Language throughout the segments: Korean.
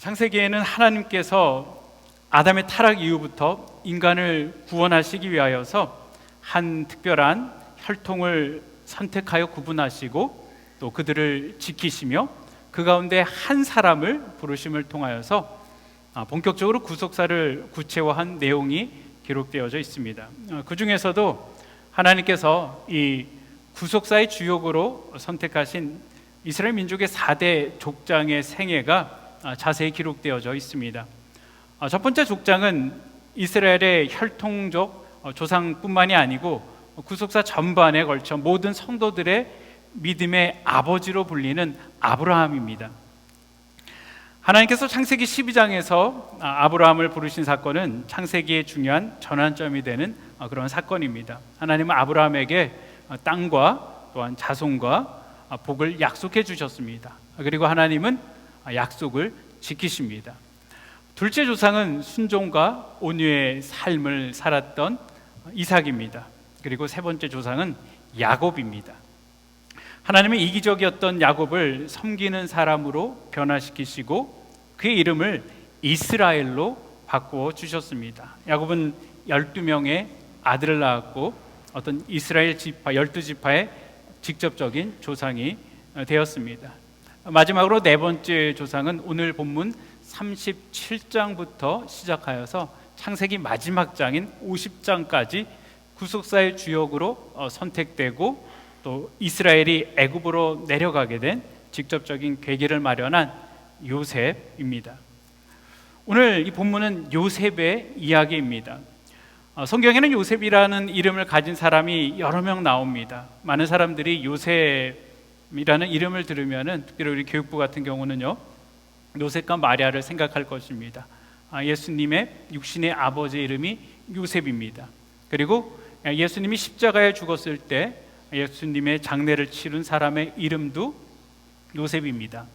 창세기에는 하나님께서 아담의 타락 이후부터 인간을 구원하시기 위하여서 한 특별한 혈통을 선택하여 구분하시고 또 그들을 지키시며 그 가운데 한 사람을 부르심을 통하여서 본격적으로 구속사를 구체화한 내용이 기록되어져 있습니다. 그 중에서도 하나님께서 이 구속사의 주역으로 선택하신 이스라엘 민족의 4대 족장의 생애가 자세히 기록되어져 있습니다. 첫 번째 족장은 이스라엘의 혈통적 조상뿐만이 아니고 구속사 전반에 걸쳐 모든 성도들의 믿음의 아버지로 불리는 아브라함입니다. 하나님께서 창세기 12장에서 아브라함을 부르신 사건은 창세기의 중요한 전환점이 되는 그런 사건입니다. 하나님은 아브라함에게 땅과 또한 자손과 복을 약속해 주셨습니다. 그리고 하나님은 약속을 지키십니다. 둘째 조상은 순종과 온유의 삶을 살았던 이삭입니다. 그리고 세 번째 조상은 야곱입니다. 하나님은 이기적이었던 야곱을 섬기는 사람으로 변화시키시고 그의 이름을 이스라엘로 바꾸어 주셨습니다. 야곱은 12명의 아들을 낳았고 어떤 이스라엘 지파 12지파의 직접적인 조상이 되었습니다. 마지막으로 네 번째 조상은 오늘 본문 37장부터 시작하여서 창세기 마지막 장인 50장까지 구속사의 주역으로 선택되고 또 이스라엘이 애굽으로 내려가게 된 직접적인 계기를 마련한 요셉입니다. 오늘 이 본문은 요셉의 이야기입니다. 성경에는 요셉이라는 이름을 가진 사람이 여러 명 나옵니다. 많은 사람들이 요셉이라는 이름을 들으면은 특별히 우리 교육부 같은 경우는요, 요셉과 마리아를 생각할 것입니다. 예수님의 육신의 아버지 이름이 요셉입니다. 그리고 예수님이 십자가에 죽었을 때 예수님의 장례를 치른 사람의 이름도 요셉입니다.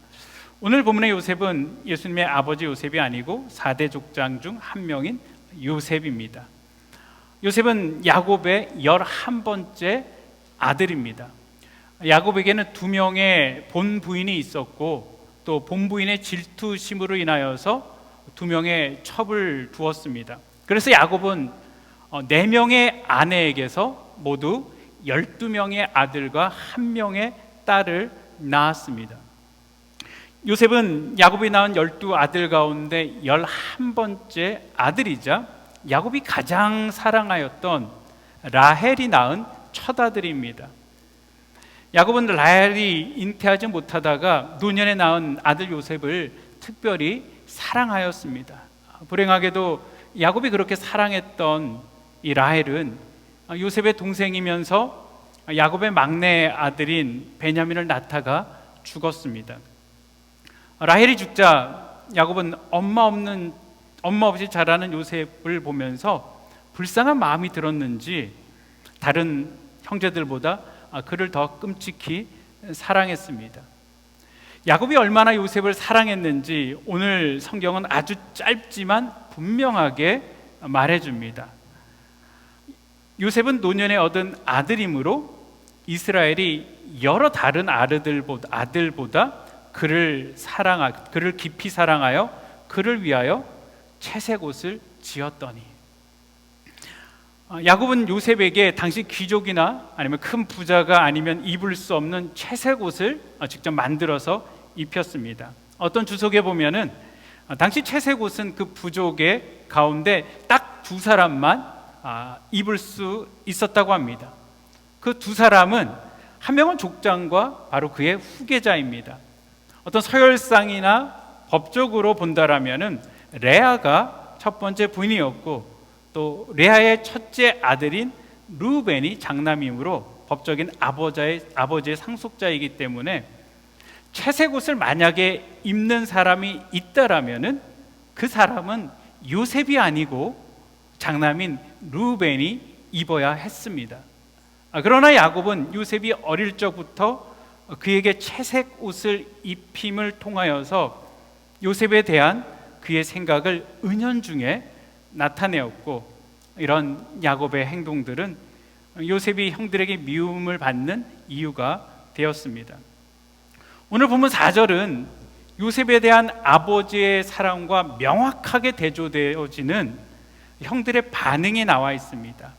오늘 본문의 요셉은 예수님의 아버지 요셉이 아니고 4대 족장 중 한 명인 요셉입니다. 요셉은 야곱의 11번째 아들입니다. 야곱에게는 2명의 본부인이 있었고 또 본부인의 질투심으로 인하여서 2명의 첩을 두었습니다. 그래서 야곱은 4명의 아내에게서 모두 12명의 아들과 1명의 딸을 낳았습니다. 요셉은 야곱이 낳은 12아들 가운데 11번째 아들이자 야곱이 가장 사랑하였던 라헬이 낳은 첫아들입니다. 야곱은 라헬이 잉태하지 못하다가 노년에 낳은 아들 요셉을 특별히 사랑하였습니다. 불행하게도 야곱이 그렇게 사랑했던 이 라헬은 요셉의 동생이면서 야곱의 막내 아들인 베냐민을 낳다가 죽었습니다. 라헬이 죽자 야곱은 엄마 없이 자라는 요셉을 보면서 불쌍한 마음이 들었는지 다른 형제들보다 그를 더 끔찍히 사랑했습니다. 야곱이 얼마나 요셉을 사랑했는지 오늘 성경은 아주 짧지만 분명하게 말해줍니다. 요셉은 노년에 얻은 아들이므로 이스라엘이 여러 다른 아들보다 그를 깊이 사랑하여 그를 위하여 채색 옷을 지었더니, 야곱은 요셉에게 당시 귀족이나 아니면 큰 부자가 아니면 입을 수 없는 채색 옷을 직접 만들어서 입혔습니다. 어떤 주석에 보면은 당시 채색 옷은 그 부족의 가운데 딱 2사람만 입을 수 있었다고 합니다. 그 2사람은 한 명은 족장과 바로 그의 후계자입니다. 어떤 서열상이나 법적으로 본다라면은 레아가 첫 번째 부인이었고 또 레아의 첫째 아들인 르우벤이 장남이므로 법적인 아버지의 상속자이기 때문에 채색 옷을 만약에 입는 사람이 있다라면은 그 사람은 요셉이 아니고 장남인 르우벤이 입어야 했습니다. 그러나 야곱은 요셉이 어릴 적부터 그에게 채색 옷을 입힘을 통하여서 요셉에 대한 그의 생각을 은연중에 나타내었고, 이런 야곱의 행동들은 요셉이 형들에게 미움을 받는 이유가 되었습니다. 오늘 보면 4절은 요셉에 대한 아버지의 사랑과 명확하게 대조되어지는 형들의 반응이 나와 있습니다.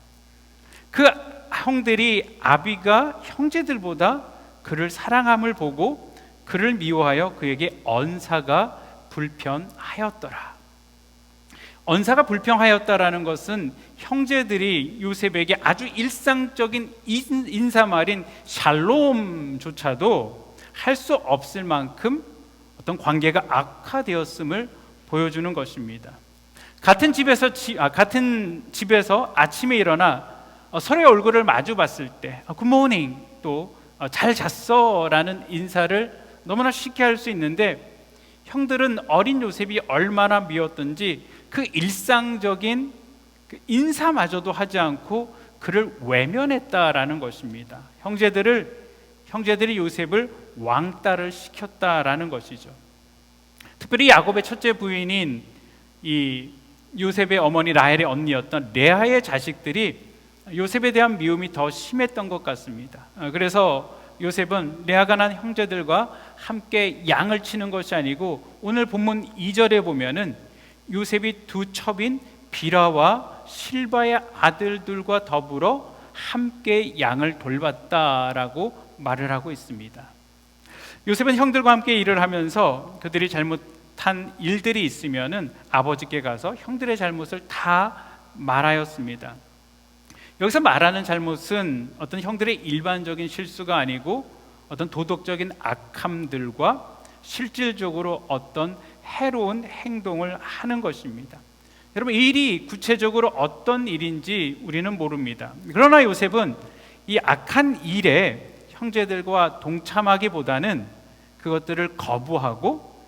그 형들이 아비가 형제들보다 그를 사랑함을 보고 그를 미워하여 그에게 언사가 불편하였더라. 언사가 불평하였다라는 것은 형제들이 요셉에게 아주 일상적인 인사말인 샬롬조차도 할 수 없을 만큼 어떤 관계가 악화되었음을 보여주는 것입니다. 같은 집에서 아침에 일어나 서로의 얼굴을 마주 봤을 때 굿모닝, 또 잘 잤어 라는 인사를 너무나 쉽게 할 수 있는데, 형들은 어린 요셉이 얼마나 미웠던지 그 일상적인 인사마저도 하지 않고 그를 외면했다라는 것입니다. 형제들이 요셉을 왕따를 시켰다라는 것이죠. 특별히 야곱의 첫째 부인인 이 요셉의 어머니 라헬의 언니였던 레아의 자식들이 요셉에 대한 미움이 더 심했던 것 같습니다. 그래서 요셉은 레아가 난 형제들과 함께 양을 치는 것이 아니고, 오늘 본문 2절에 보면은 요셉이 두 첩인 비라와 실바의 아들들과 더불어 함께 양을 돌봤다라고 말을 하고 있습니다. 요셉은 형들과 함께 일을 하면서 그들이 잘못한 일들이 있으면은 아버지께 가서 형들의 잘못을 다 말하였습니다. 여기서 말하는 잘못은 어떤 형들의 일반적인 실수가 아니고 어떤 도덕적인 악함들과 실질적으로 어떤 해로운 행동을 하는 것입니다. 여러분, 이 일이 구체적으로 어떤 일인지 우리는 모릅니다. 그러나 요셉은 이 악한 일에 형제들과 동참하기보다는 그것들을 거부하고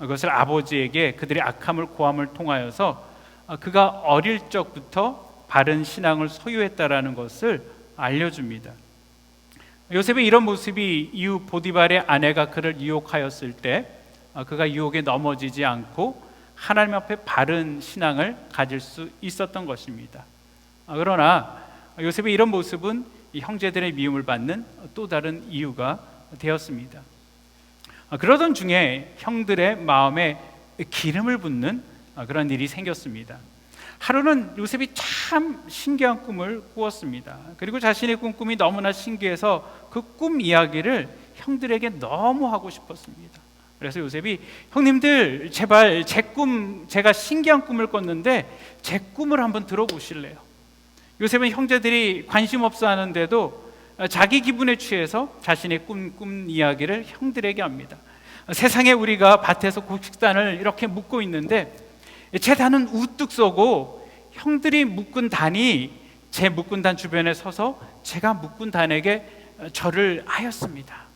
그것을 아버지에게 그들의 악함을 고함을 통하여서 그가 어릴 적부터 바른 신앙을 소유했다라는 것을 알려줍니다. 요셉의 이런 모습이 이후 보디발의 아내가 그를 유혹하였을 때 그가 유혹에 넘어지지 않고 하나님 앞에 바른 신앙을 가질 수 있었던 것입니다. 그러나 요셉의 이런 모습은 이 형제들의 미움을 받는 또 다른 이유가 되었습니다. 그러던 중에 형들의 마음에 기름을 붓는 그런 일이 생겼습니다. 하루는 요셉이 참 신기한 꿈을 꾸었습니다. 그리고 자신의 꿈이 너무나 신기해서 그 꿈 이야기를 형들에게 너무 하고 싶었습니다. 그래서 요셉이, 형님들 제발 제가 신기한 꿈을 꿨는데 제 꿈을 한번 들어보실래요? 요셉은 형제들이 관심 없어 하는데도 자기 기분에 취해서 자신의 꿈 이야기를 형들에게 합니다. 세상에 우리가 밭에서 곡식단을 이렇게 묶고 있는데 제 단은 우뚝 서고 형들이 묶은 단이 제 묶은 단 주변에 서서 제가 묶은 단에게 절을 하였습니다.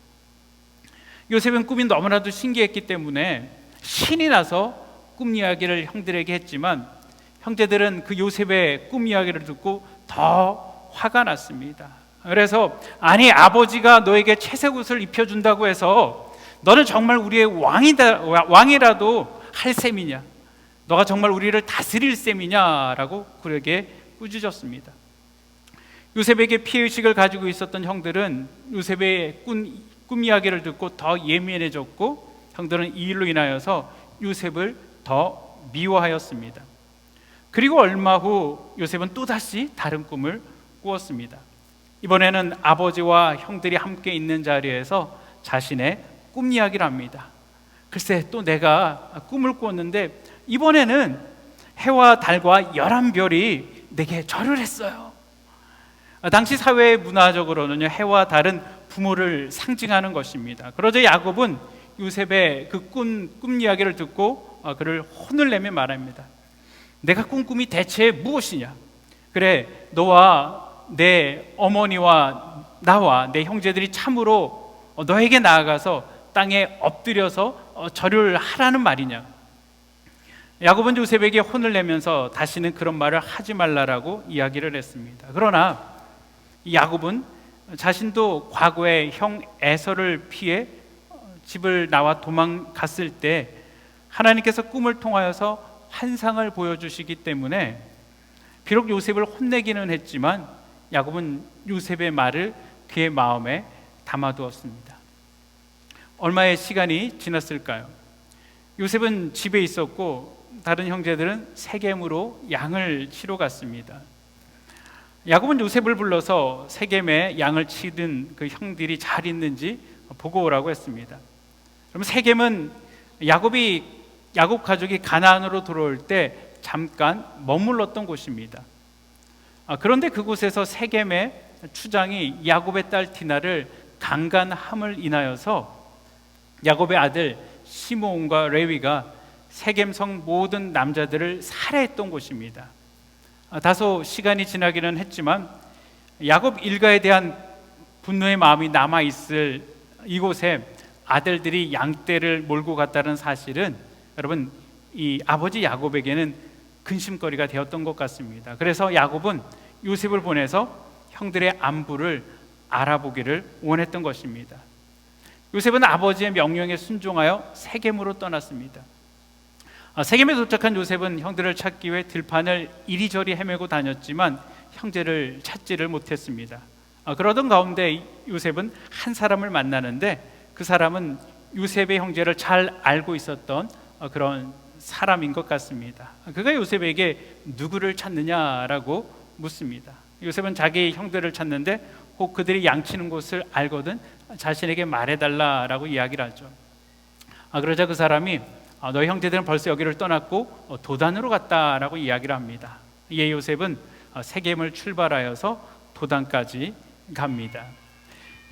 요셉은 꿈이 너무나도 신기했기 때문에 신이 나서 꿈 이야기를 형들에게 했지만 형제들은 그 요셉의 꿈 이야기를 듣고 더 화가 났습니다. 그래서, 아니, 아버지가 너에게 채색 옷을 입혀준다고 해서 너는 정말 우리의 왕이라도 할 셈이냐? 너가 정말 우리를 다스릴 셈이냐라고 그에게 꾸짖었습니다. 요셉에게 피해의식을 가지고 있었던 형들은 요셉의 꿈 이야기를 듣고 더 예민해졌고, 형들은 이 일로 인하여서 요셉을 더 미워하였습니다. 그리고 얼마 후 요셉은 또다시 다른 꿈을 꾸었습니다. 이번에는 아버지와 형들이 함께 있는 자리에서 자신의 꿈 이야기를 합니다. 글쎄, 또 내가 꿈을 꾸었는데 이번에는 해와 달과 11별이 내게 절을 했어요. 당시 사회 문화적으로는요, 해와 달은 부모를 상징하는 것입니다. 그러자 야곱은 요셉의 그 꿈 이야기를 듣고 그를 혼을 내며 말합니다. 내가 꾼 꿈이 대체 무엇이냐? 그래, 너와 내 어머니와 나와 내 형제들이 참으로 너에게 나아가서 땅에 엎드려서 절을 하라는 말이냐? 야곱은 요셉에게 혼을 내면서 다시는 그런 말을 하지 말라라고 이야기를 했습니다. 그러나 야곱은 자신도 과거에 형 에서를 피해 집을 나와 도망갔을 때 하나님께서 꿈을 통하여서 환상을 보여주시기 때문에 비록 요셉을 혼내기는 했지만 야곱은 요셉의 말을 그의 마음에 담아두었습니다. 얼마의 시간이 지났을까요? 요셉은 집에 있었고 다른 형제들은 세겜으로 양을 치러 갔습니다. 야곱은 요셉을 불러서 세겜에 양을 치던 그 형들이 잘 있는지 보고 오라고 했습니다. 그럼 세겜은 야곱 가족이 가나안으로 들어올 때 잠깐 머물렀던 곳입니다. 그런데 그곳에서 세겜의 추장이 야곱의 딸 디나를 강간함을 인하여서 야곱의 아들 시므온과 레위가 세겜성 모든 남자들을 살해했던 곳입니다. 다소 시간이 지나기는 했지만 야곱 일가에 대한 분노의 마음이 남아있을 이곳에 아들들이 양떼를 몰고 갔다는 사실은 여러분, 이 아버지 야곱에게는 근심거리가 되었던 것 같습니다. 그래서 야곱은 요셉을 보내서 형들의 안부를 알아보기를 원했던 것입니다. 요셉은 아버지의 명령에 순종하여 세겜으로 떠났습니다. 세겜에 도착한 요셉은 형들을 찾기 위해 들판을 이리저리 헤매고 다녔지만 형제를 찾지를 못했습니다. 그러던 가운데 요셉은 한 사람을 만나는데 그 사람은 요셉의 형제를 잘 알고 있었던 그런 사람인 것 같습니다. 그가 요셉에게 누구를 찾느냐라고 묻습니다. 요셉은 자기 형들을 찾는데 혹 그들이 양치는 곳을 알거든 자신에게 말해달라라고 이야기를 하죠. 그러자 그 사람이 너희 형제들은 벌써 여기를 떠났고 도단으로 갔다라고 이야기를 합니다. 이에 요셉은 세겜을 출발하여서 도단까지 갑니다.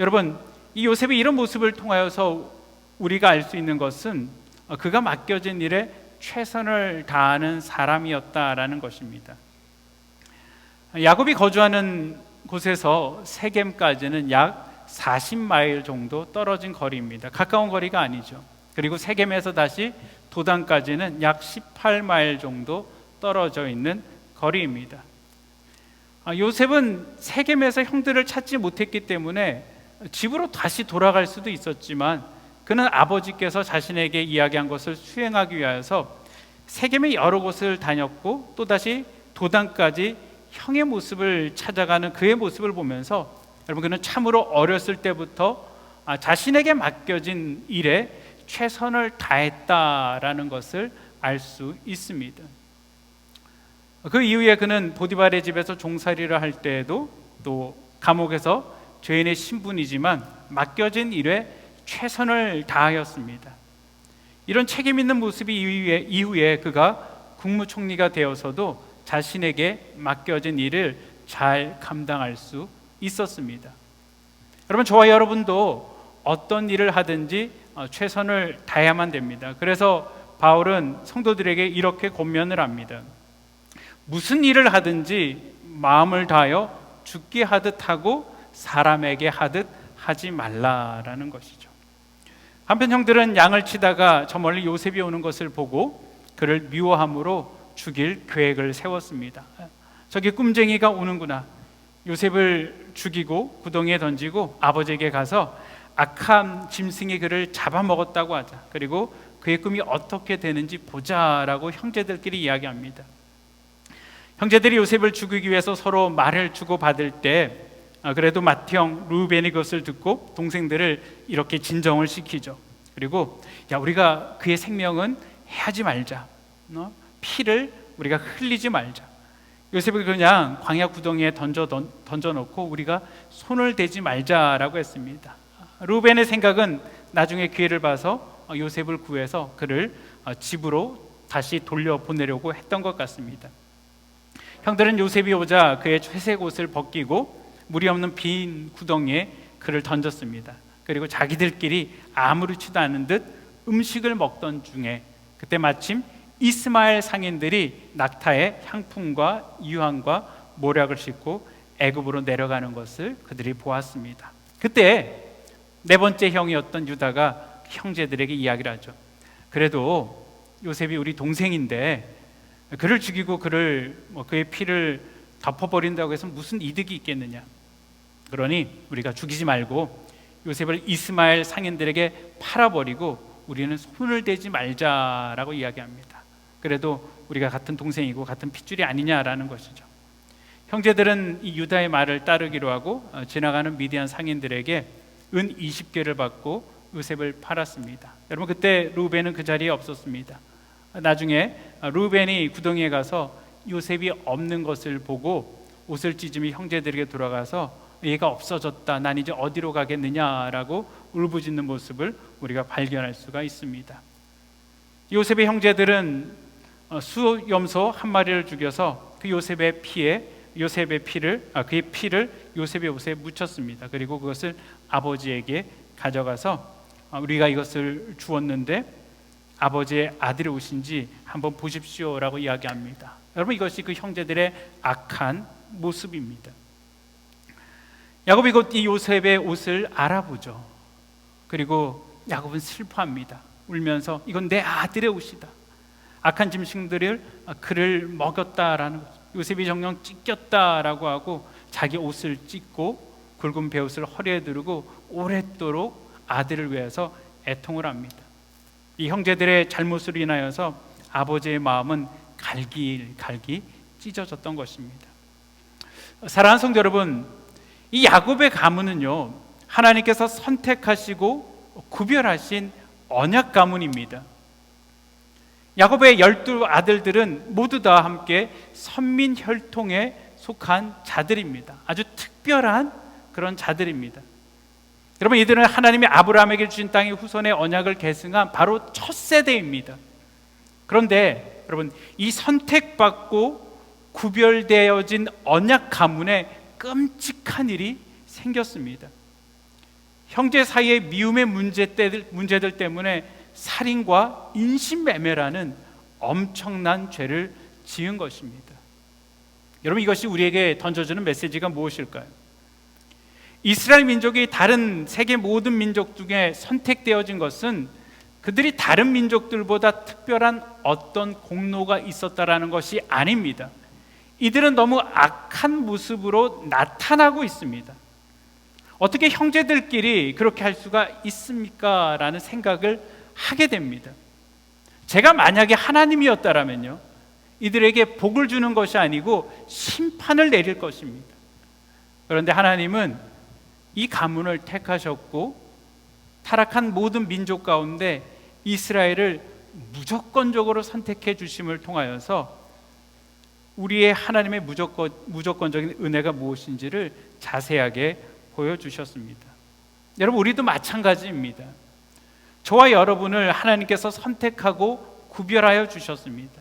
여러분, 이 요셉의 이런 모습을 통하여서 우리가 알 수 있는 것은 그가 맡겨진 일에 최선을 다하는 사람이었다라는 것입니다. 야곱이 거주하는 곳에서 세겜까지는 약 40마일 정도 떨어진 거리입니다. 가까운 거리가 아니죠. 그리고 세겜에서 다시 도단까지는 약 18마일 정도 떨어져 있는 거리입니다. 요셉은 세겜에서 형들을 찾지 못했기 때문에 집으로 다시 돌아갈 수도 있었지만 그는 아버지께서 자신에게 이야기한 것을 수행하기 위하여서 세겜의 여러 곳을 다녔고 또다시 도단까지 형의 모습을 찾아가는 그의 모습을 보면서 여러분, 그는 참으로 어렸을 때부터 자신에게 맡겨진 일에 최선을 다했다라는 것을 알 수 있습니다. 그 이후에 그는 보디발의 집에서 종살이를 할 때에도 또 감옥에서 죄인의 신분이지만 맡겨진 일에 최선을 다하였습니다. 이런 책임 있는 모습이 이후에 그가 국무총리가 되어서도 자신에게 맡겨진 일을 잘 감당할 수 있었습니다. 여러분, 저와 여러분도 어떤 일을 하든지 최선을 다해야만 됩니다. 그래서 바울은 성도들에게 이렇게 권면을 합니다. 무슨 일을 하든지 마음을 다하여 죽게 하듯 하고 사람에게 하듯 하지 말라라는 것이죠. 한편 형들은 양을 치다가 저 멀리 요셉이 오는 것을 보고 그를 미워함으로 죽일 계획을 세웠습니다. 저기 꿈쟁이가 오는구나. 요셉을 죽이고 구덩이에 던지고 아버지에게 가서 악한 짐승이 그를 잡아먹었다고 하자. 그리고 그의 꿈이 어떻게 되는지 보자라고 형제들끼리 이야기합니다. 형제들이 요셉을 죽이기 위해서 서로 말을 주고받을 때 그래도 맏형 루벤이 그것을 듣고 동생들을 이렇게 진정을 시키죠. 그리고 우리가 그의 생명은 해하지 말자. 피를 우리가 흘리지 말자. 요셉을 그냥 광야 구덩이에 던져놓고 우리가 손을 대지 말자라고 했습니다. 루벤의 생각은 나중에 기회를 봐서 요셉을 구해서 그를 집으로 다시 돌려보내려고 했던 것 같습니다. 형들은 요셉이 오자 그의 회색 옷을 벗기고 물이 없는 빈 구덩이에 그를 던졌습니다. 그리고 자기들끼리 아무렇지도 않은 듯 음식을 먹던 중에 그때 마침 이스마엘 상인들이 낙타에 향품과 유황과 모략을 싣고 애굽으로 내려가는 것을 그들이 보았습니다. 그때 네 번째 형이었던 유다가 형제들에게 이야기를 하죠. 그래도 요셉이 우리 동생인데 그를 죽이고 그의 피를 덮어버린다고 해서 무슨 이득이 있겠느냐. 그러니 우리가 죽이지 말고 요셉을 이스마엘 상인들에게 팔아버리고 우리는 손을 대지 말자라고 이야기합니다. 그래도 우리가 같은 동생이고 같은 핏줄이 아니냐라는 것이죠. 형제들은 이 유다의 말을 따르기로 하고 지나가는 미디안 상인들에게 은 20개를 받고 요셉을 팔았습니다. 여러분, 그때 루벤은 그 자리에 없었습니다. 나중에 루벤이 구덩이에 가서 요셉이 없는 것을 보고 옷을 찢으며 형제들에게 돌아가서 얘가 없어졌다, 난 이제 어디로 가겠느냐라고 울부짖는 모습을 우리가 발견할 수가 있습니다. 요셉의 형제들은 수염소 한 마리를 죽여서 그 요셉의 피를 그의 피를 요셉의 옷에 묻혔습니다. 그리고 그것을 아버지에게 가져가서 우리가 이것을 주었는데 아버지의 아들이 오신지 한번 보십시오라고 이야기합니다. 여러분, 이것이 그 형제들의 악한 모습입니다. 야곱이 곧 이 요셉의 옷을 알아보죠. 그리고 야곱은 슬퍼합니다. 울면서 이건 내 아들의 옷이다. 악한 짐승들을 그를 먹였다라는 거죠. 요셉이 정녕 찢겼다라고 하고 자기 옷을 찢고 굵은 베옷을 허리에 두르고 오랫도록 아들을 위해서 애통을 합니다. 이 형제들의 잘못으로 인하여서 아버지의 마음은 갈기갈기 찢어졌던 것입니다. 사랑하는 성도 여러분, 이 야곱의 가문은요, 하나님께서 선택하시고 구별하신 언약 가문입니다. 야곱의 12 아들들은 모두 다 함께 선민 혈통에 속한 자들입니다. 아주 특별한 그런 자들입니다. 여러분, 이들은 하나님이 아브라함에게 주신 땅의 후손의 언약을 계승한 바로 첫 세대입니다. 그런데 여러분, 이 선택받고 구별되어진 언약 가문에 끔찍한 일이 생겼습니다. 형제 사이의 미움의 문제들 때문에 살인과 인신매매라는 엄청난 죄를 지은 것입니다. 여러분, 이것이 우리에게 던져주는 메시지가 무엇일까요? 이스라엘 민족이 다른 세계 모든 민족 중에 선택되어진 것은 그들이 다른 민족들보다 특별한 어떤 공로가 있었다라는 것이 아닙니다. 이들은 너무 악한 모습으로 나타나고 있습니다. 어떻게 형제들끼리 그렇게 할 수가 있습니까? 라는 생각을 하게 됩니다. 제가 만약에 하나님이었다라면요, 이들에게 복을 주는 것이 아니고 심판을 내릴 것입니다. 그런데 하나님은 이 가문을 택하셨고 타락한 모든 민족 가운데 이스라엘을 무조건적으로 선택해 주심을 통하여서 우리의 하나님의 무조건적인 은혜가 무엇인지를 자세하게 보여주셨습니다. 여러분, 우리도 마찬가지입니다. 저와 여러분을 하나님께서 선택하고 구별하여 주셨습니다.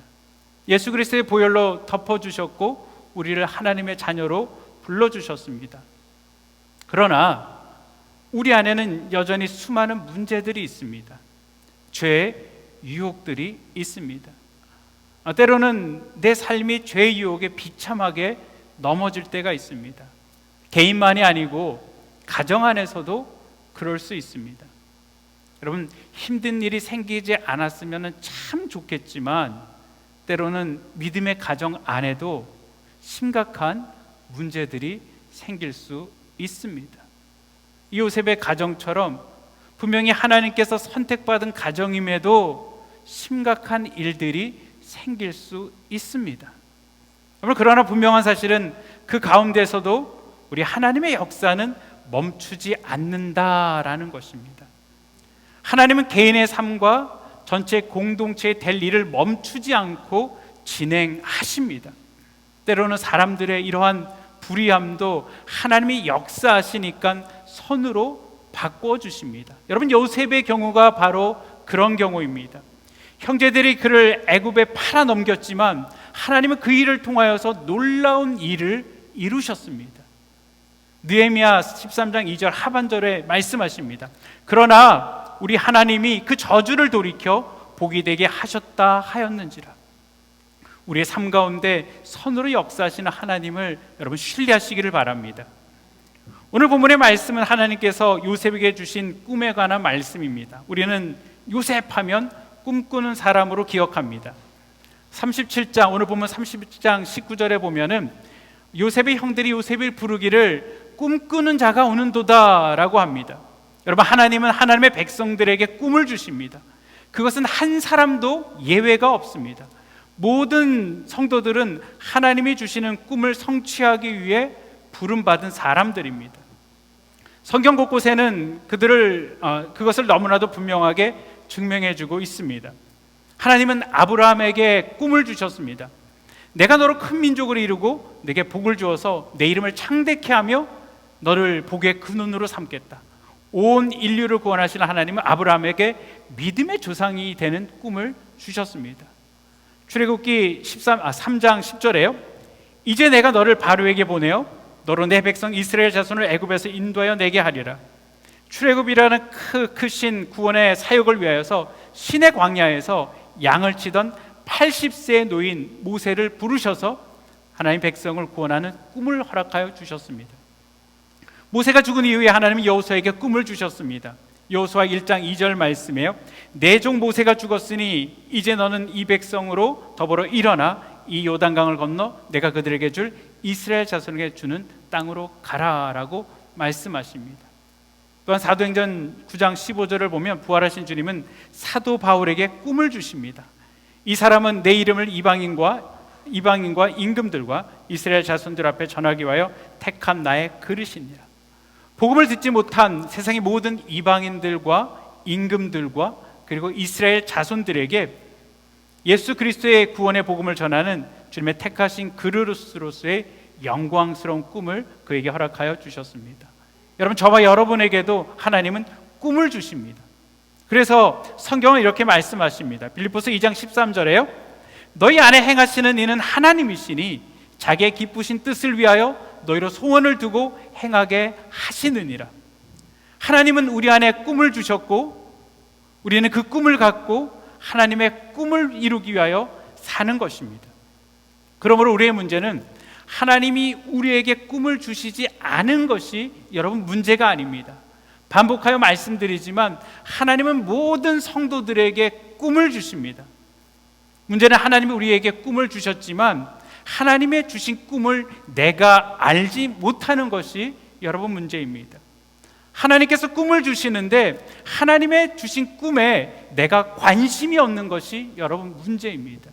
예수 그리스도의 보혈로 덮어주셨고 우리를 하나님의 자녀로 불러주셨습니다. 그러나 우리 안에는 여전히 수많은 문제들이 있습니다. 죄의 유혹들이 있습니다. 때로는 내 삶이 죄의 유혹에 비참하게 넘어질 때가 있습니다. 개인만이 아니고 가정 안에서도 그럴 수 있습니다. 여러분, 힘든 일이 생기지 않았으면 참 좋겠지만 때로는 믿음의 가정 안에도 심각한 문제들이 생길 수 있습니다. 요셉의 가정처럼 분명히 하나님께서 선택받은 가정임에도 심각한 일들이 생길 수 있습니다. 그러나 분명한 사실은 그 가운데서도 우리 하나님의 역사는 멈추지 않는다라는 것입니다. 하나님은 개인의 삶과 전체 공동체의 될 일을 멈추지 않고 진행하십니다. 때로는 사람들의 이러한 불의함도 하나님이 역사하시니까 선으로 바꾸어 주십니다. 여러분, 요셉의 경우가 바로 그런 경우입니다. 형제들이 그를 애굽에 팔아 넘겼지만 하나님은 그 일을 통하여서 놀라운 일을 이루셨습니다. 느헤미야 13장 2절 하반절에 말씀하십니다. 그러나 우리 하나님이 그 저주를 돌이켜 복이 되게 하셨다 하였는지라. 우리의 삶 가운데 선으로 역사하시는 하나님을 여러분 신뢰하시기를 바랍니다. 오늘 본문의 말씀은 하나님께서 요셉에게 주신 꿈에 관한 말씀입니다. 우리는 요셉하면 꿈꾸는 사람으로 기억합니다. 37장, 오늘 보면 37장 19절에 보면은 요셉의 형들이 요셉을 부르기를 꿈꾸는 자가 오는도다 라고 합니다. 여러분, 하나님은 하나님의 백성들에게 꿈을 주십니다. 그것은 한 사람도 예외가 없습니다. 모든 성도들은 하나님이 주시는 꿈을 성취하기 위해 부름받은 사람들입니다. 성경 곳곳에는 그것을 너무나도 분명하게 증명해주고 있습니다. 하나님은 아브라함에게 꿈을 주셨습니다. 내가 너로 큰 민족을 이루고 내게 복을 주어서 내 이름을 창대케 하며 너를 복의 근원으로 삼겠다. 온 인류를 구원하시는 하나님은 아브라함에게 믿음의 조상이 되는 꿈을 주셨습니다. 출애굽기 3장 10절에요. 이제 내가 너를 바로에게 보내어 너로 내 백성 이스라엘 자손을 애굽에서 인도하여 내게 하리라. 출애굽이라는 크신 구원의 사역을 위하여서 신의 광야에서 양을 치던 80세의 노인 모세를 부르셔서 하나님 백성을 구원하는 꿈을 허락하여 주셨습니다. 모세가 죽은 이후에 하나님은 여호수아에게 꿈을 주셨습니다. 여호수아 1장 2절 말씀에요. 내 종 모세가 죽었으니 이제 너는 이 백성으로 더불어 일어나 이 요단강을 건너 내가 그들에게 줄 이스라엘 자손에게 주는 땅으로 가라라고 말씀하십니다. 또한 사도행전 9장 15절을 보면 부활하신 주님은 사도 바울에게 꿈을 주십니다. 이 사람은 내 이름을 이방인과 임금들과 이스라엘 자손들 앞에 전하기 위하여 택한 나의 그릇이니라. 복음을 듣지 못한 세상의 모든 이방인들과 임금들과 그리고 이스라엘 자손들에게 예수 그리스도의 구원의 복음을 전하는 주님의 택하신 그릇으로서의 영광스러운 꿈을 그에게 허락하여 주셨습니다. 여러분, 저와 여러분에게도 하나님은 꿈을 주십니다. 그래서 성경은 이렇게 말씀하십니다. 빌립보서 2장 13절에요. 너희 안에 행하시는 이는 하나님이시니 자기의 기쁘신 뜻을 위하여 너희로 소원을 두고 행하게 하시느니라. 하나님은 우리 안에 꿈을 주셨고 우리는 그 꿈을 갖고 하나님의 꿈을 이루기 위하여 사는 것입니다. 그러므로 우리의 문제는 하나님이 우리에게 꿈을 주시지 않은 것이 여러분 문제가 아닙니다. 반복하여 말씀드리지만 하나님은 모든 성도들에게 꿈을 주십니다. 문제는 하나님이 우리에게 꿈을 주셨지만 하나님의 주신 꿈을 내가 알지 못하는 것이 여러분 문제입니다. 하나님께서 꿈을 주시는데 하나님의 주신 꿈에 내가 관심이 없는 것이 여러분 문제입니다.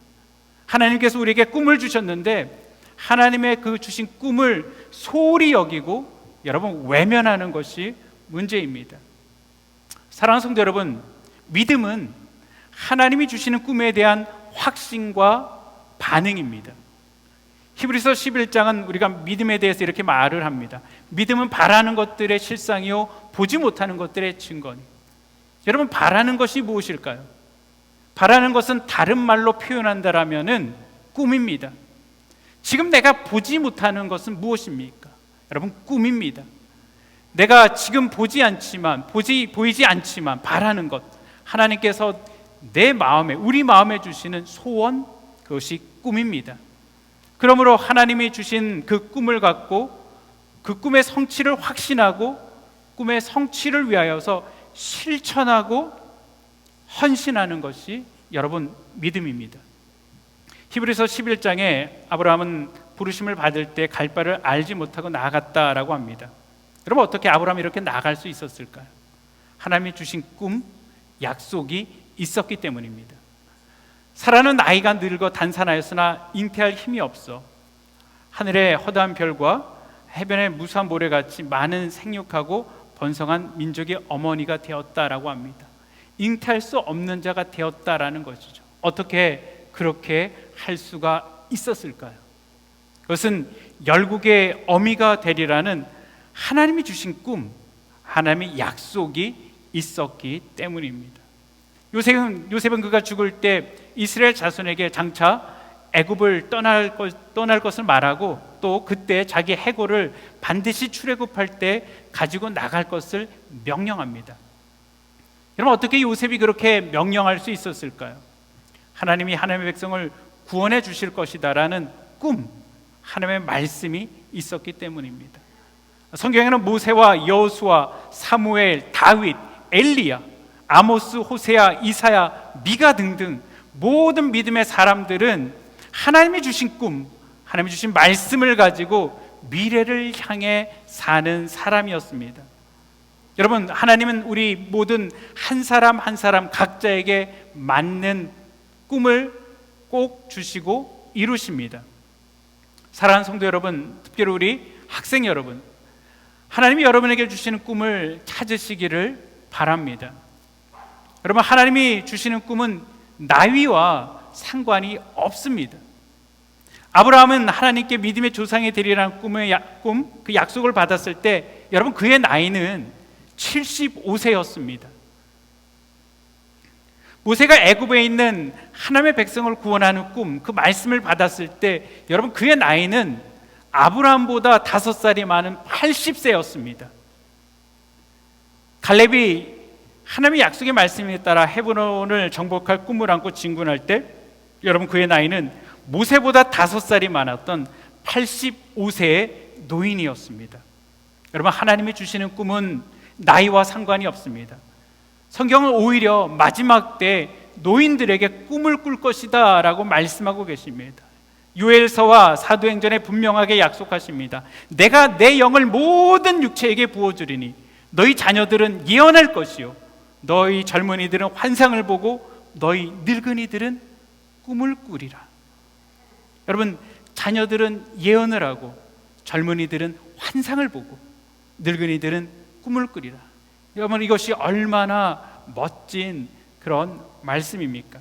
하나님께서 우리에게 꿈을 주셨는데 하나님의 그 주신 꿈을 소홀히 여기고 여러분 외면하는 것이 문제입니다. 사랑하는 성도 여러분, 믿음은 하나님이 주시는 꿈에 대한 확신과 반응입니다. 히브리서 11장은 우리가 믿음에 대해서 이렇게 말을 합니다. 믿음은 바라는 것들의 실상이요 보지 못하는 것들의 증거니. 여러분, 바라는 것이 무엇일까요? 바라는 것은 다른 말로 표현한다라면은 꿈입니다. 지금 내가 보지 못하는 것은 무엇입니까? 여러분, 꿈입니다. 내가 지금 보이지 않지만 바라는 것, 하나님께서 내 마음에, 우리 마음에 주시는 소원, 그것이 꿈입니다. 그러므로 하나님이 주신 그 꿈을 갖고 그 꿈의 성취를 확신하고 꿈의 성취를 위하여서 실천하고 헌신하는 것이 여러분 믿음입니다. 히브리서 11장에 아브라함은 부르심을 받을 때 갈 바를 알지 못하고 나아갔다라고 합니다. 여러분, 어떻게 아브라함이 이렇게 나아갈 수 있었을까요? 하나님이 주신 꿈, 약속이 있었기 때문입니다. 사라는 나이가 늙어 단산하였으나 잉태할 힘이 없어 하늘의 허다한 별과 해변의 무수한 모래같이 많은 생육하고 번성한 민족의 어머니가 되었다라고 합니다. 잉태할 수 없는 자가 되었다라는 것이죠. 어떻게 그렇게 할 수가 있었을까요? 그것은 열국의 어미가 되리라는 하나님이 주신 꿈, 하나님의 약속이 있었기 때문입니다. 요셉은 그가 죽을 때 이스라엘 자손에게 장차 애굽을 떠날 것을 말하고 또 그때 자기 해골을 반드시 출애굽할 때 가지고 나갈 것을 명령합니다. 여러분, 어떻게 요셉이 그렇게 명령할 수 있었을까요? 하나님이 하나님의 백성을 구원해 주실 것이다라는 꿈, 하나님의 말씀이 있었기 때문입니다. 성경에는 모세와 여호수아, 사무엘, 다윗, 엘리야, 아모스, 호세아, 이사야, 미가 등등 모든 믿음의 사람들은 하나님이 주신 꿈, 하나님이 주신 말씀을 가지고 미래를 향해 사는 사람이었습니다. 여러분, 하나님은 우리 모든 한 사람 한 사람 각자에게 맞는 꿈을 꼭 주시고 이루십니다. 사랑하는 성도 여러분, 특별히 우리 학생 여러분, 하나님이 여러분에게 주시는 꿈을 찾으시기를 바랍니다. 여러분, 하나님이 주시는 꿈은 나이와 상관이 없습니다. 아브라함은 하나님께 믿음의 조상이 되리라는 그 약속을 받았을 때 여러분, 그의 나이는 75세였습니다. 모세가 애굽에 있는 하나님의 백성을 구원하는 꿈, 그 말씀을 받았을 때 여러분, 그의 나이는 아브라함보다 5살이 많은 80세였습니다. 갈렙이 하나님의 약속의 말씀에 따라 헤브론을 정복할 꿈을 안고 진군할 때 여러분, 그의 나이는 모세보다 5살이 많았던 85세의 노인이었습니다. 여러분, 하나님이 주시는 꿈은 나이와 상관이 없습니다. 성경은 오히려 마지막 때 노인들에게 꿈을 꿀 것이다 라고 말씀하고 계십니다. 요엘서와 사도행전에 분명하게 약속하십니다. 내가 내 영을 모든 육체에게 부어주리니 너희 자녀들은 예언할 것이요 너희 젊은이들은 환상을 보고 너희 늙은이들은 꿈을 꾸리라. 여러분, 자녀들은 예언을 하고 젊은이들은 환상을 보고 늙은이들은 꿈을 꾸리라. 여러분, 이것이 얼마나 멋진 그런 말씀입니까?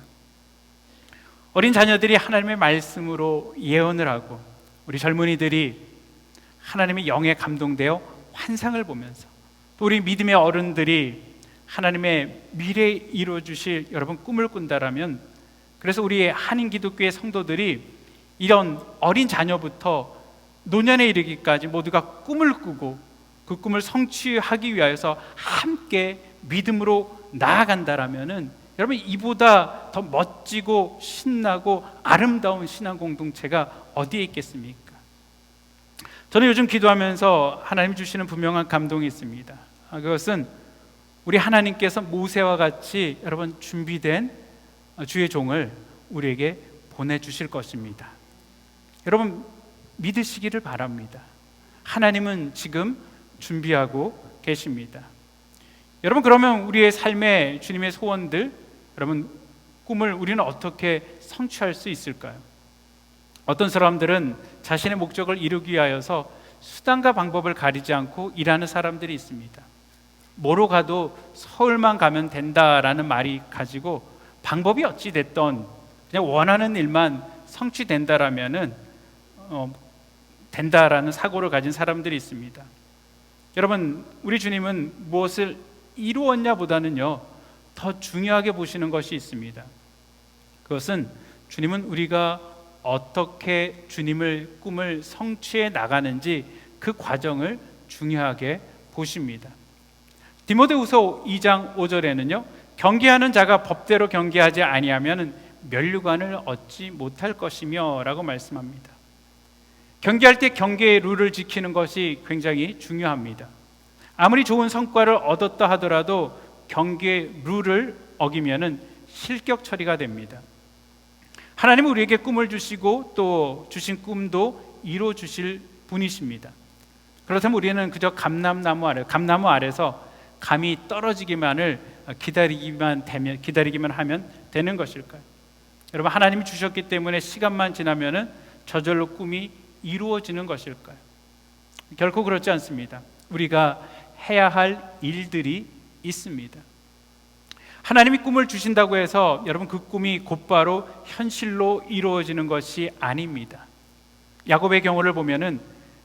어린 자녀들이 하나님의 말씀으로 예언을 하고 우리 젊은이들이 하나님의 영에 감동되어 환상을 보면서 또 우리 믿음의 어른들이 하나님의 미래에 이루어 주실 여러분 꿈을 꾼다라면, 그래서 우리 한인 기독교의 성도들이 이런 어린 자녀부터 노년에 이르기까지 모두가 꿈을 꾸고 그 꿈을 성취하기 위하여서 함께 믿음으로 나아간다라면은 여러분, 이보다 더 멋지고 신나고 아름다운 신앙 공동체가 어디에 있겠습니까? 저는 요즘 기도하면서 하나님 주시는 분명한 감동이 있습니다. 그것은 우리 하나님께서 모세와 같이 여러분 준비된 주의 종을 우리에게 보내주실 것입니다. 여러분, 믿으시기를 바랍니다. 하나님은 지금 준비하고 계십니다. 여러분, 그러면 우리의 삶에 주님의 소원들, 여러분 꿈을 우리는 어떻게 성취할 수 있을까요? 어떤 사람들은 자신의 목적을 이루기 위하여서 수단과 방법을 가리지 않고 일하는 사람들이 있습니다. 뭐로 가도 서울만 가면 된다라는 말이 가지고 방법이 어찌 됐던 그냥 원하는 일만 성취된다라면은 된다라는 사고를 가진 사람들이 있습니다. 여러분, 우리 주님은 무엇을 이루었냐보다는요 더 중요하게 보시는 것이 있습니다. 그것은 주님은 우리가 어떻게 주님을 꿈을 성취해 나가는지 그 과정을 중요하게 보십니다. 디모데후서 2장 5절에는요 경계하는 자가 법대로 경계하지 아니하면 면류관을 얻지 못할 것이며 라고 말씀합니다. 경계할 때 경계의 룰을 지키는 것이 굉장히 중요합니다. 아무리 좋은 성과를 얻었다 하더라도 경계의 룰을 어기면은 실격 처리가 됩니다. 하나님은 우리에게 꿈을 주시고 또 주신 꿈도 이루어 주실 분이십니다. 그렇다면 우리는 그저 감나무 아래서 감이 떨어지기만을 기다리기만 하면 되는 것일까요? 여러분, 하나님이 주셨기 때문에 시간만 지나면은 저절로 꿈이 이루어지는 것일까요? 결코 그렇지 않습니다. 우리가 해야 할 일들이 있습니다. 하나님이 꿈을 주신다고 해서 여러분 그 꿈이 곧바로 현실로 이루어지는 것이 아닙니다. 야곱의 경우를 보면은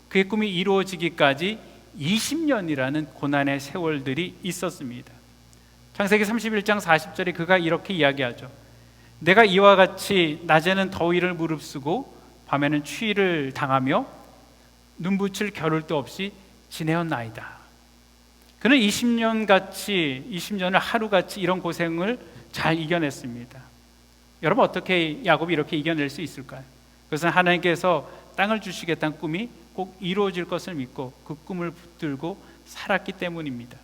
그의 꿈이 이루어지기까지 20년이라는 고난의 세월들이 있었습니다. 창세기 31장 40절에 그가 이렇게 이야기하죠. 내가 이와 같이 낮에는 더위를 무릅쓰고 밤에는 추위를 당하며 눈붙일 겨를도 없이 지내었나이다. 그는 20년을 하루같이 이런 고생을 잘 이겨냈습니다. 여러분, 어떻게 야곱이 이렇게 이겨낼 수 있을까요? 그것은 하나님께서 땅을 주시겠다는 꿈이 꼭 이루어질 것을 믿고 그 꿈을 붙들고 살았기 때문입니다.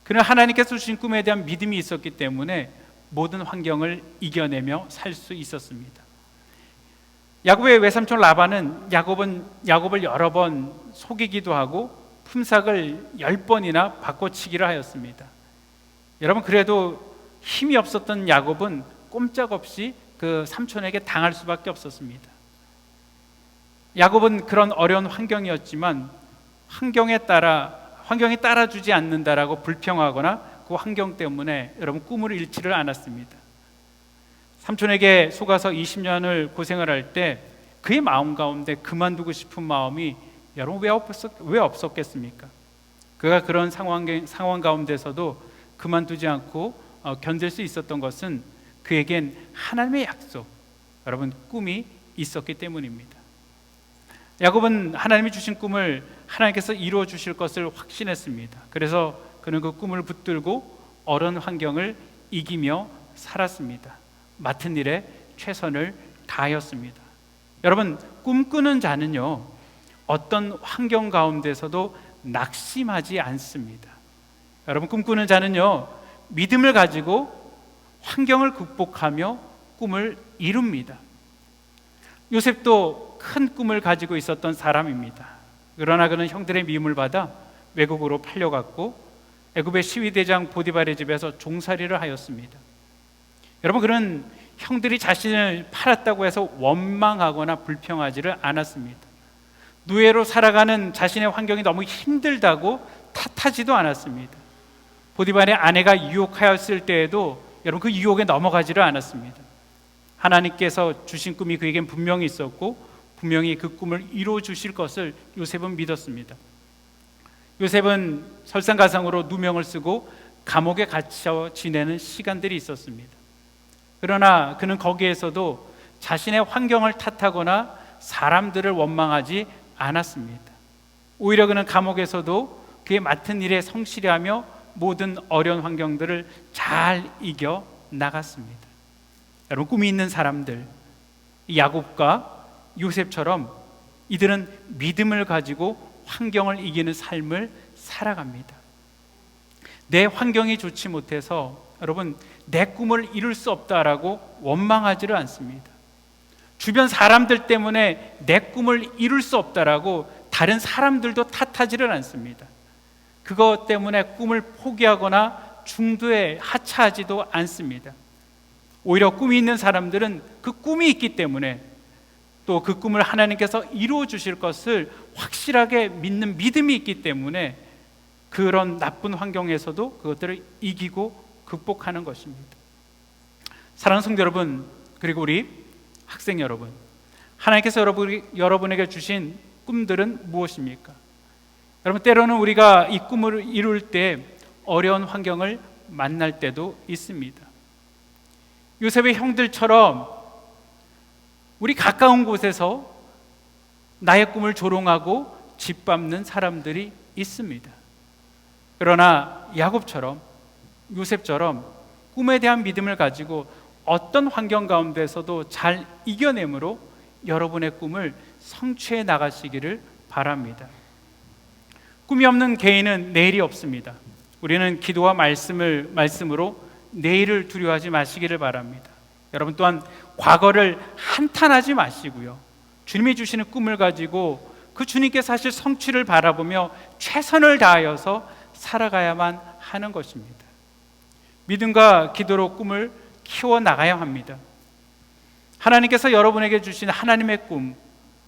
그는 하나님께서 주신 꿈에 대한 믿음이 있었기 때문에 모든 환경을 이겨내며 살 수 있었습니다. 야곱의 외삼촌 라반은 야곱을 여러 번 속이기도 하고 품삯을 10번이나 바꿔치기를 하였습니다. 여러분, 그래도 힘이 없었던 야곱은 꼼짝없이 그 삼촌에게 당할 수밖에 없었습니다. 야곱은 그런 어려운 환경이었지만 환경이 따라주지 않는다라고 불평하거나 그 환경 때문에 여러분 꿈을 잃지를 않았습니다. 삼촌에게 속아서 20년을 고생을 할 때 그의 마음 가운데 그만두고 싶은 마음이 여러분 왜 없었겠습니까? 그가 그런 상황 가운데서도 그만두지 않고 견딜 수 있었던 것은 그에겐 하나님의 약속, 여러분 꿈이 있었기 때문입니다. 야곱은 하나님이 주신 꿈을 하나님께서 이루어 주실 것을 확신했습니다. 그래서 그는 그 꿈을 붙들고 어려운 환경을 이기며 살았습니다. 맡은 일에 최선을 다하였습니다. 여러분, 꿈꾸는 자는요, 어떤 환경 가운데서도 낙심하지 않습니다. 여러분, 꿈꾸는 자는요, 믿음을 가지고 환경을 극복하며 꿈을 이룹니다. 요셉도 큰 꿈을 가지고 있었던 사람입니다. 그러나 그는 형들의 미움을 받아 외국으로 팔려갔고 애굽의 시위대장 보디발의 집에서 종살이를 하였습니다. 여러분, 그는 형들이 자신을 팔았다고 해서 원망하거나 불평하지를 않았습니다. 노예로 살아가는 자신의 환경이 너무 힘들다고 탓하지도 않았습니다. 보디발의 아내가 유혹하였을 때에도 여러분 그 유혹에 넘어가지를 않았습니다. 하나님께서 주신 꿈이 그에겐 분명히 있었고 분명히 그 꿈을 이루어 주실 것을 요셉은 믿었습니다. 요셉은 설상가상으로 누명을 쓰고 감옥에 갇혀 지내는 시간들이 있었습니다. 그러나 그는 거기에서도 자신의 환경을 탓하거나 사람들을 원망하지 않았습니다. 오히려 그는 감옥에서도 그의 맡은 일에 성실하며 모든 어려운 환경들을 잘 이겨 나갔습니다. 여러분, 꿈이 있는 사람들, 야곱과 요셉처럼 이들은 믿음을 가지고 환경을 이기는 삶을 살아갑니다. 내 환경이 좋지 못해서 여러분 내 꿈을 이룰 수 없다라고 원망하지를 않습니다. 주변 사람들 때문에 내 꿈을 이룰 수 없다라고 다른 사람들도 탓하지를 않습니다. 그것 때문에 꿈을 포기하거나 중도에 하차하지도 않습니다. 오히려 꿈이 있는 사람들은 그 꿈이 있기 때문에 또 그 꿈을 하나님께서 이루어 주실 것을 확실하게 믿는 믿음이 있기 때문에 그런 나쁜 환경에서도 그것들을 이기고 극복하는 것입니다. 사랑하는 성도 여러분, 그리고 우리 학생 여러분, 하나님께서 여러분에게 주신 꿈들은 무엇입니까? 여러분, 때로는 우리가 이 꿈을 이룰 때 어려운 환경을 만날 때도 있습니다. 요셉의 형들처럼 우리 가까운 곳에서 나의 꿈을 조롱하고 짓밟는 사람들이 있습니다. 그러나 야곱처럼, 요셉처럼 꿈에 대한 믿음을 가지고 어떤 환경 가운데서도 잘 이겨내므로 여러분의 꿈을 성취해 나가시기를 바랍니다. 꿈이 없는 개인은 내일이 없습니다. 우리는 기도와 말씀으로 내일을 두려워하지 마시기를 바랍니다. 여러분 또한 과거를 한탄하지 마시고요, 주님이 주시는 꿈을 가지고 그 주님께 사실 성취를 바라보며 최선을 다하여서 살아가야만 하는 것입니다. 믿음과 기도로 꿈을 키워나가야 합니다. 하나님께서 여러분에게 주신 하나님의 꿈,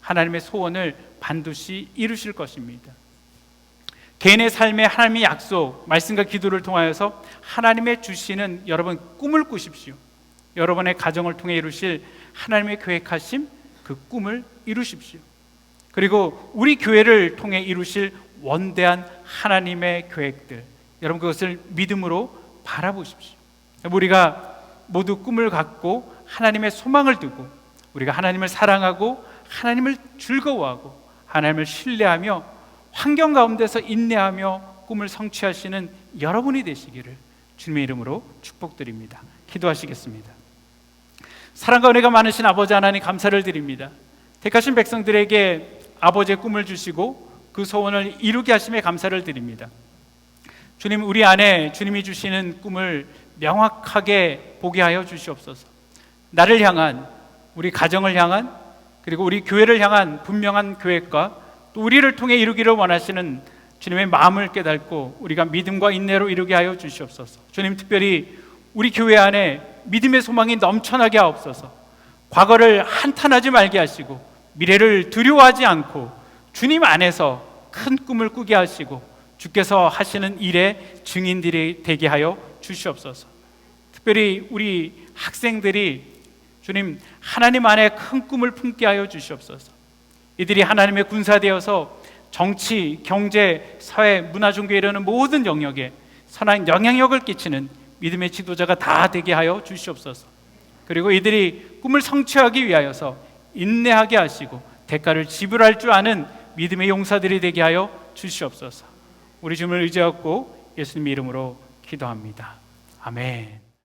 하나님의 소원을 반드시 이루실 것입니다. 개인의 삶에 하나님의 약속, 말씀과 기도를 통하여서 하나님의 주시는 여러분 꿈을 꾸십시오. 여러분의 가정을 통해 이루실 하나님의 계획하심, 그 꿈을 이루십시오. 그리고 우리 교회를 통해 이루실 원대한 하나님의 계획들, 여러분 그것을 믿음으로 바라보십시오. 우리가 모두 꿈을 갖고 하나님의 소망을 두고 우리가 하나님을 사랑하고 하나님을 즐거워하고 하나님을 신뢰하며 환경 가운데서 인내하며 꿈을 성취하시는 여러분이 되시기를 주님의 이름으로 축복드립니다. 기도하시겠습니다. 사랑과 은혜가 많으신 아버지 하나님, 감사를 드립니다. 택하신 백성들에게 아버지의 꿈을 주시고 그 소원을 이루게 하심에 감사를 드립니다. 주님, 우리 안에 주님이 주시는 꿈을 명확하게 보게 하여 주시옵소서. 나를 향한, 우리 가정을 향한, 그리고 우리 교회를 향한 분명한 계획과 또 우리를 통해 이루기를 원하시는 주님의 마음을 깨닫고 우리가 믿음과 인내로 이루게 하여 주시옵소서. 주님, 특별히 우리 교회 안에 믿음의 소망이 넘쳐나게 하옵소서. 과거를 한탄하지 말게 하시고 미래를 두려워하지 않고 주님 안에서 큰 꿈을 꾸게 하시고 주께서 하시는 일의 증인들이 되게 하여 주시옵소서. 특별히 우리 학생들이 주님 하나님 안에 큰 꿈을 품게 하여 주시옵소서. 이들이 하나님의 군사되어서 정치, 경제, 사회, 문화, 종교에 이르는 모든 영역에 선한 영향력을 끼치는 믿음의 지도자가 다 되게 하여 주시옵소서. 그리고 이들이 꿈을 성취하기 위하여서 인내하게 하시고 대가를 지불할 줄 아는 믿음의 용사들이 되게 하여 주시옵소서. 우리 주님을 의지하고 예수님 이름으로 기도합니다. 아멘.